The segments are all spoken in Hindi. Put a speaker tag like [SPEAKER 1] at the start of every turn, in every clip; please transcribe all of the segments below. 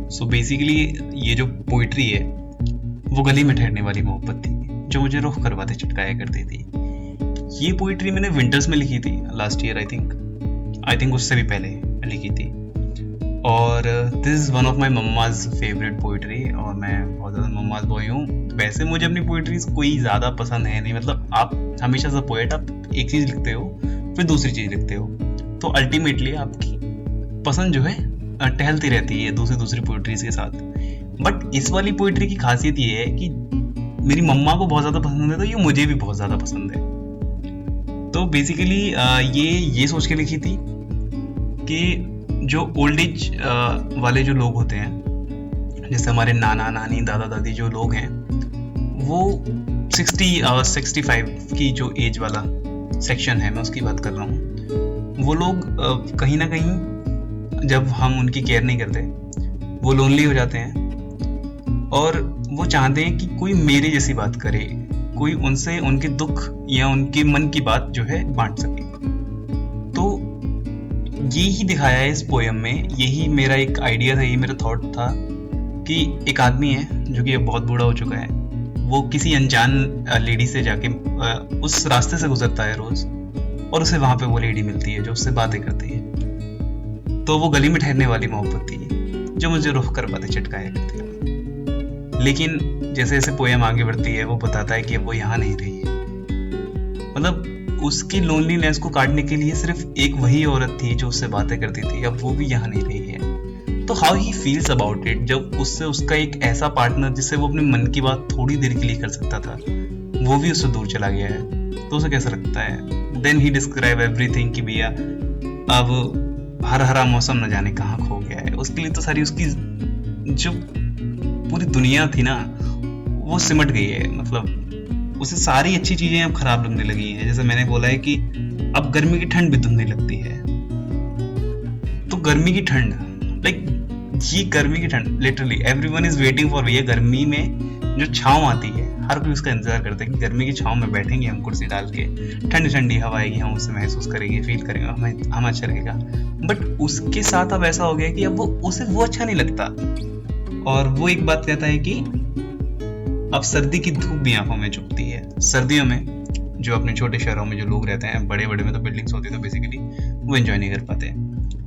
[SPEAKER 1] सो बेसिकली ये जो पोइट्री है वो गली में ठहरने वाली मोहब्बत थी, जो मुझे रुख कर बातें चिटकाया करती थी। ये पोइट्री मैंने विंटर्स में लिखी थी लास्ट ईयर, आई थिंक उससे भी पहले लिखी थी। और this is one of my mamma's favourite poetry, और मैं बहुत ज़्यादा मम्माज बॉय हूँ। वैसे मुझे अपनी पोइट्रीज कोई ज़्यादा पसंद है नहीं, मतलब आप हमेशा से पोएट आप एक चीज़ लिखते हो फिर दूसरी चीज़ लिखते हो, तो अल्टीमेटली आपकी पसंद जो है टहलती रहती है दूसरी पोइट्रीज के साथ। बट इस वाली पोइट्री की खासियत ये है कि मेरी मम्मा को बहुत ज़्यादा पसंद है, तो ये मुझे भी बहुत ज़्यादा पसंद है। तो बेसिकली ये सोच के लिखी थी कि जो ओल्ड एज वाले जो लोग होते हैं, जैसे हमारे नाना नानी दादा दादी जो लोग हैं, वो 60-65 की जो एज वाला सेक्शन है, मैं उसकी बात कर रहा हूँ। वो लोग कहीं ना कहीं जब हम उनकी केयर नहीं करते वो लोनली हो जाते हैं, और वो चाहते हैं कि कोई मेरे जैसी बात करे, कोई उनसे उनके दुख या उनके मन की बात जो है बांट सके। तो यही दिखाया है इस पोयम में, यही मेरा एक आइडिया था, यही मेरा थॉट था कि एक आदमी है जो कि अब बहुत बूढ़ा हो चुका है, वो किसी अनजान लेडी से जाके उस रास्ते से गुजरता है रोज, और उसे वहां पे वो लेडी मिलती है जो उससे बातें करती है। तो वो गली में ठहरने वाली मोहब्बत थी जो मुझे रुख कर बातें चिटकाया करती थी। लेकिन जैसे जैसे पोयम आगे बढ़ती है वो बताता है कि अब वो यहाँ नहीं रही है, मतलब उसकी लोनलीनेस को काटने के लिए सिर्फ एक वही औरत थी जो उससे बातें करती थी, अब वो भी यहाँ नहीं रही है। तो how he feels about it, जब उससे उसका एक ऐसा पार्टनर जिससे वो अपने मन की बात थोड़ी देर के लिए कर सकता था, वो भी उससे दूर चला गया है, तो उसे कैसा लगता है। देन ही डिस्क्राइब एवरीथिंग कि भैया अब हर हरा मौसम न जाने कहाँ खो गया है। उसके लिए तो सारी उसकी जो पूरी दुनिया थी ना वो सिमट गई है, मतलब उसे सारी अच्छी चीजें अब खराब लगने लगी हैं। जैसे मैंने बोला है कि अब गर्मी की ठंड भी धुंधली लगती है, तो गर्मी की ठंड लाइक ये गर्मी की ठंड literally everyone is waiting for. भैया गर्मी में जो छाँव आती है हर कोई उसका इंतजार करता है कि गर्मी की छाँव में बैठेंगे हम कुर्सी डाल के, ठंडी ठंडी हवा आएगी, हम उसे महसूस करेंगे, फील करेंगे, हमें अच्छा लगेगा। बट उसके साथ अब ऐसा हो गया कि अब उसे वो अच्छा नहीं लगता, और वो एक बात कहता है कि अब सर्दी की धूप भी आंखों में चुभती है। सर्दियों में जो अपने छोटे शहरों में जो लोग रहते हैं, बड़े बड़े में तो बिल्डिंग्स होती है तो बेसिकली वो एंजॉय नहीं कर पाते,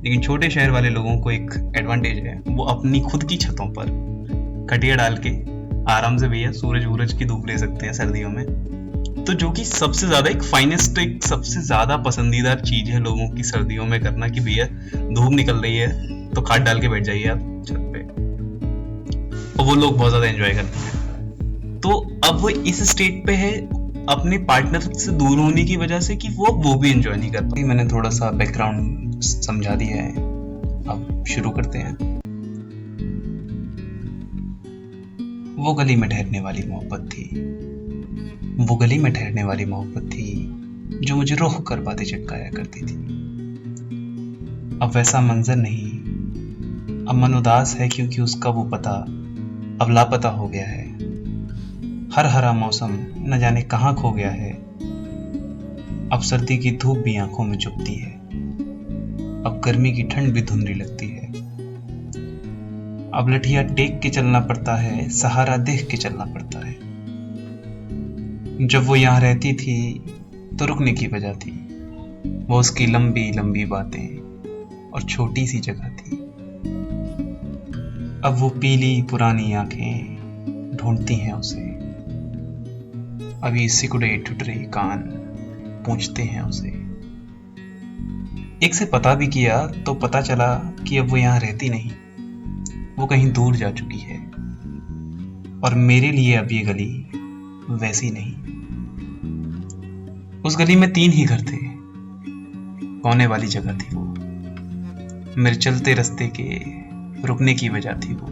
[SPEAKER 1] लेकिन छोटे शहर वाले लोगों को एक एडवांटेज है, वो अपनी खुद की छतों पर खटिया डाल के आराम से भैया सूरज की धूप ले सकते हैं सर्दियों में। तो जो कि सबसे ज्यादा एक फाइनेस्ट, एक सबसे ज्यादा पसंदीदा चीज है लोगों की सर्दियों में करना, कि भैया धूप निकल रही है तो खाट डाल के बैठ जाइए आप छत पे, और वो लोग बहुत ज्यादा एंजॉय करते हैं। तो अब वो इस स्टेट पे है अपने पार्टनर से दूर होने की वजह से कि वो भी एंजॉय नहीं कर पाती। मैंने थोड़ा सा बैकग्राउंड समझा दिया है, अब शुरू करते हैं। वो गली में ठहरने वाली मोहब्बत थी, वो गली में ठहरने वाली मोहब्बत थी जो मुझे रुख कर बातें चिटकाया करती थी। अब वैसा मंजर नहीं, अब मन उदास है क्योंकि उसका वो पता अब लापता हो गया है। हर हरा मौसम न जाने कहाँ खो गया है। अब सर्दी की धूप भी आंखों में चुभती है, अब गर्मी की ठंड भी धुंधली लगती है। अब लठिया टेक के चलना पड़ता है, सहारा देख के चलना पड़ता है। जब वो यहाँ रहती थी तो रुकने की वजह थी, वो उसकी लंबी लंबी बातें और छोटी सी जगह थी। अब वो पीली पुरानी आंखें ढूंढती हैं उसे, अभी सिकुड़े ठुटरे कान पूछते हैं उसे। एक से पता भी किया तो पता चला कि अब वो यहाँ रहती नहीं, वो कहीं दूर जा चुकी है, और मेरे लिए अब ये गली वैसी नहीं। उस गली में 3 ही घर थे, कोने वाली जगह थी वो, मेरे चलते रास्ते के रुकने की वजह थी वो।